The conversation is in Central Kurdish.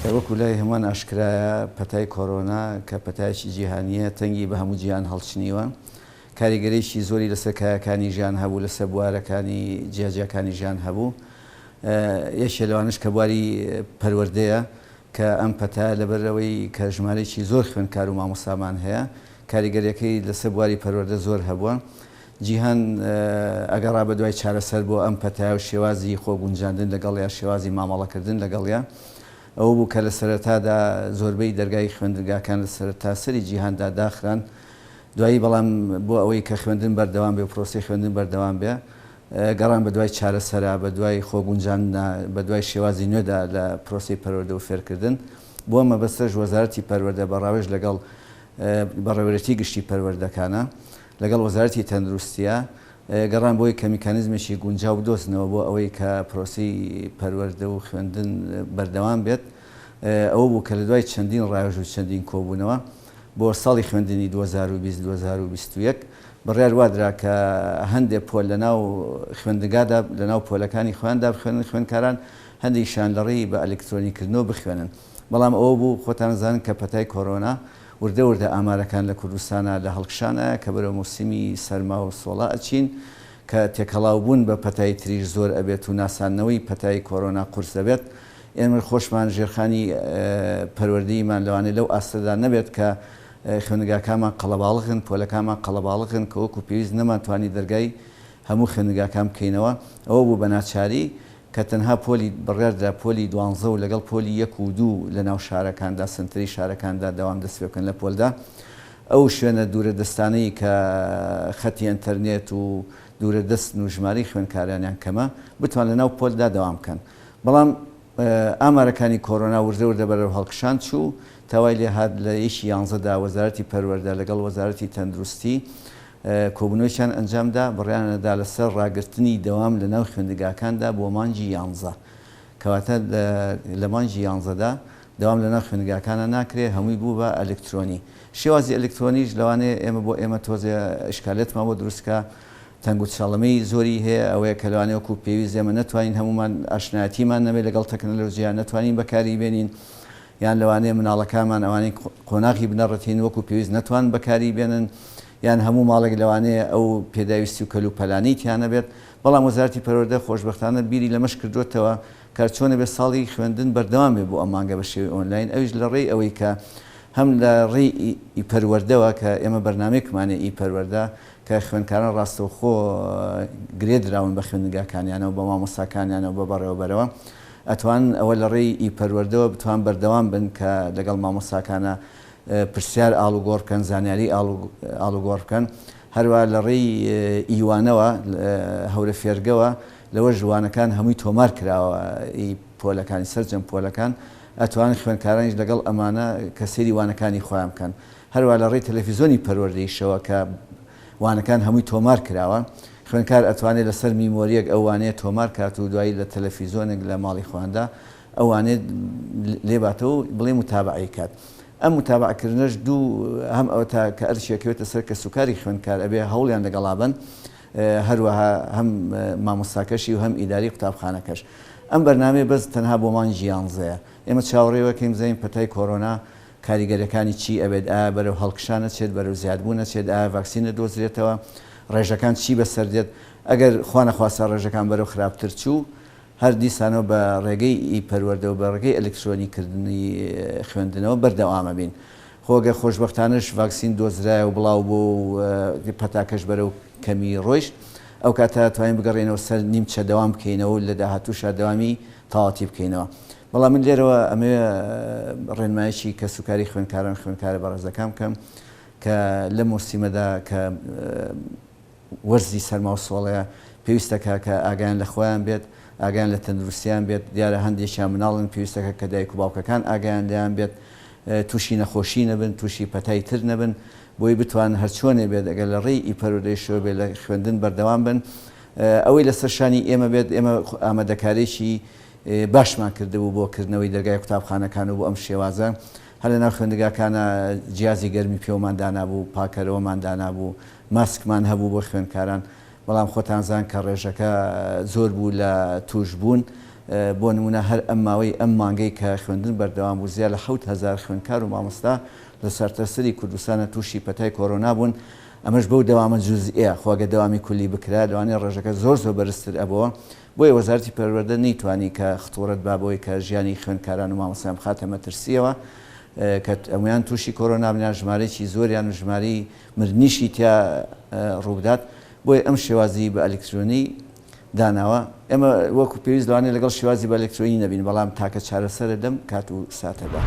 وەکو لای هەمووان ئاشکرایە پەتای کۆڕۆنا کە پەتایکی جیهانیە تەنگی بە هەموو جیهان هەڵچنیوە کاریگەریشی زۆری لەسەر کایەکانی ژیان هەبوو لەسەر بوارەکانی جیاجیەکانی ژیان هەبوو یەکێ لەوانش کە بواری پەروەردەیە کە ئەم پەتایە لەبەرەوەی کە ژمارەیەکی زۆر خوێندکار و مامۆستامان هەیە کاریگەریەکەی لەسەر بواری پەروەردە زۆر هەبووە جیهان ئەگەڕا بە دوای چارەسەر بۆ ئەم پەتایە و شێوازی خۆگونجاندن لەگەڵ یا شێوازی مامەڵەکردن لەگەڵیا ئەو بوو کە لە سەرەتادا زۆربەی دەرگای خوێندرگاکان لە سەرەتا سەری جیهاندا داخران دوایی بەڵام بۆ ئەوەی کە خوێندن بەردەوام بێ و پرۆسی خوێندن بەردەوام بێ گەڕان بە دوای چارەسەرا بە دوای خۆگونجاندنا بە دوای شێوازی نوێدا لە پرۆسی پەروەردە و فێرکردن بۆ مەبەستەش وەزارەتی پەروەردە بەڕاوێژ لەگەڵ بەڕێوەبەرێتی گشتی پەروەردەکانە لەگەڵ وەزارەتی تەندروستیە گەڕان بۆی کە میکانیزمێکی گونجاو بدۆزنەوە بۆ ئەوەی کە پرۆسی پەروەردە و خوێندن بەردەوام بێت ئەوە بوو کە لە دوای چەندین ڕاوێژ و چەندین کۆبوونەوە بۆ ساڵی خوێندنی 2020-2021 بڕیار وادرا کە هەندێک پۆل لەناو خوێندنگادا لەناو پۆلەکانی خۆیاندا بخوێنن خوێندکاران هەندێکیشان لەڕێی بە ئەلکترۆنیکردنەوە بخوێنن بەڵام ئەوە بوو خۆتان زانن کە پەتای کۆڕۆنا وردە وردە ئامارەکان لە کوردستانە لە هەڵکشانە کە بەرەو موسمی سەرما و سۆڵا ئەچین کە تێکەڵاو بوون بە پەتای تریش زۆر ئەبێت و ناسانەوەی پەتای کۆڕۆنا قورس دەبێت ئێمە خۆشمان ژێرخانی پەروەردەیمان لەوانەیە لەو ئاستەدا نەبێت کە خوێندنگاکانمان قەڵەباڵغن پۆلەکانمان قەڵەباڵغن کە وەکو پێویست نەمانتوانی دەرگای هەموو خوێندنگاکان بکەینەوە ئەوە بوو بە ناچاری کە تەنها پۆلی بڕیاردا پۆلی 12 و لەگەڵ پۆلی 1 و 2 لە ناو شارەکاندا سنتری شارەکاندا دەوام دەست پێ بکەن لە پۆلدا ئەو شوێنە دوورە دەستانەی کە خەتی ئینتەرنێت و دوورە دەست و ژمارەی خوێندکارانیان کەمە بتوان لە ناو پۆلدا دەوام بکەن بەڵام ئامارەکانی کۆڕۆنا وردە وردە بەرەو هەڵکشان چوو تاوای لێ هات لە ئیشی 11دا وەزارەتی پەروەردە لەگەڵ وەزارەتی تەندروستی کۆبوونەوەیان ئەنجامدا بڕیانەدا لەسەر ڕاگررتنی دەوام لە ناو خوێندنگاکاندا بۆ مانجی 11 کەواتە لە مانجی 11دا دەوام لە ناو خوێندنگاکانە ناکرێت هەمووی بوو بە ئەلکترۆنی شێوازی ئەلکترۆنیش لەوانەیە ئێمە بۆ ئێمە تۆزێ ئشکالێتمان بۆ دروستکە تەنگ و چاڵەمەی زۆری هەیە ئەوەیە کە لەوانەیە وەکو پێویست ئێمە نەتوانین هەمومان ئاشنایەتیمان نەبێت لەگەڵ تەکنۆلۆژیان نەتوانین بەکاری بێنین یان لەوانەیە مناڵەکانمان ئەوانەی قۆناغی بنەڕەتین وەکو پێویست نەتوان بەکاری بێنن یان هەموو ماڵێک لەوانەیە ئەو پێداویستی و کەلو پەلانەی تیانە بێت بەڵام وەزارەتی پەروەردە خۆشبەختانە بیری لەمەش کردوێتەوە کار چۆنە بێت ساڵی خوێندن بەردەوام بێ بۆ ئەم مانگە بە شێوەی ئۆنلاین ئەویش لە ڕێی ئەوەی کە هەم لە ڕێی ئیپەروەردەوە کە ئێمە بەرنامەیەکمانێ ئیپەروەردە کە خوێندکاران ڕاستەوخۆ گرێدراون بە خوێندنگاکانیانەوە بە مامۆستاکانیانەوە بە بەڕێوەبەرەوە ئەتوان ئەوە لە ڕێی ئیپەروەردەوە بتوان بەردەوام بن کە لەگەڵ مامۆستاکانە پرسیار ئاڵوگۆڕ بکەن زانیاری ئاڵوگۆڕ بکەن هەروە لە ڕێی ئیوانەوە هەورە فێرگەوە لەوە ژوانەکان هەمووی تۆمار کراوە پۆلەکانی سەرجەم پۆلەکان ئەتوانن خوێندکارانیش لەگەڵ ئەمانە کە سەیری وانەکانی خۆیان بکەن هەروە لە ڕێی تەلەڤیزۆنی پەروەردەیشەوە کە وانەکان هەمووی تۆمار کراوە خوێندکار ئەتوانێت لەسەر میمۆریەک ئەوانەیە تۆمار کات و دوایی لە تەلەڤیزۆنێک لە ماڵی خۆیاندا ئەوانێت لێباتەوە بڵێ متابعی کات ئەم متابعکردنەش دوو هەم ئەوە تا کە ئەرچێکەوێتە سەر کە سوکاری خوێندکار ئەبێ هەوڵیان لەگەڵابن هەروەها هەم مامۆستاکەشی و هەم ئیداری قوتابخانەکەش ئەم بەرنامەیە بەس تەنها بۆ مانجی 11 ئێمە چاوەڕێوەکەیم زەین پەتای کۆڕۆنا کاریگەرەکانی چی ئەبێت ئایا بەرەو هەڵکشانە چێت بەرەو زیادبوونە چێت ئایا ڤاکسینە دۆزرێتەوە ڕێژەکان چی بەسەر دێت ئەگەر خوا نەخواستا ڕێژەکان بەرەو خراپتر چوو هەر دیسانەوە بە ڕێگەی ئیپەروەردە و بە ڕێگەی ئەلکترۆنیکردنی خوێندنەوە بەردەوامە بین خۆگە خۆشبەختانش ڤاکسین دۆزرایە و بڵاو بۆ پەتاکەش بەرەو کەمی ڕۆیشت ئەو کاتە توانین بگەڕێنەوە سەر نیمچە دەوام بکەینەوە لە داهاتووشە دەوامی تەواتی بکەینەوە بەڵام من لێرەوە ئەمێ ڕێنمایشی کە سوکاری خوێندکاران خوێندکارە بەڕێزەکان بکەم کە لە موسیمەدا کە وەرزی سەرما و سۆڵەیە پێویستەکە کە ئاگیان لە خۆیان بێت ئاگیان لە تەندروستیان بێت دیارە هەندێکیان مناڵن پێویستەکە کە دایک و باوکەکان ئاگیان لێیان بێت تووشی نەخۆشی نەبن تووشی پەتای تر نەبن بۆی بتوان هەرچۆنێ بێت ئەگەر لە ڕێی ئیپەروەردەیشەوە بێت لە خوێندن بەردەوام بن ئەوەی لەسەر شانی ئێمە بێت ئێمە ئامادەکاریشی باشمان کردبوو بۆ کردنەوەی دەرگای قوتابخانەکان و بۆ ئەم شێوازە هەر لە ناو خوێندنگاکانە جیازی گەرمی پێومان دانابوو پاکەرەوەمان دانابوو ماسکمان هەبوو بۆ خوێندکاران بەڵام خۆتان زان کە ڕێژەکە زۆر بوو لە توش بوون بۆ نمونە هەر ئەم ماوەی ئەم مانگەی کە خوێندن بەردەوام بوو زیاد لە 7,000 خوێندکار و مامۆستا لە سەرتەسەری کوردستانە تووشی پەتای کۆرۆنا بوون. ئەمەش بەو دەوامە جوزئیە خواگە دەوامی کولی بکرا لەوانەیە ڕێژەکە زۆر بەرزتر ئەبەوە. بۆیە وەزارەتی پەروەردە نەیتوانی کە خطوورەت بابەوەی کە ژیانی خوێندکاران و مامۆستایان بخاتە مەترسیەوە کە ئەمویان تووشی کۆرۆنا بنیان ژمارەیەکی زۆریان و ژمارەی مردنیشی تیا ڕوودات. بۆیە ئەم شێوازی بە ئەلکترۆنی داناوە. ئێمە وەکو پێویست لەوانەیە لەگەڵ شێوازی بە ئەلکترۆنی نەبین، بەڵام تاکە چارەسەرە دەم کات و ساتەدا.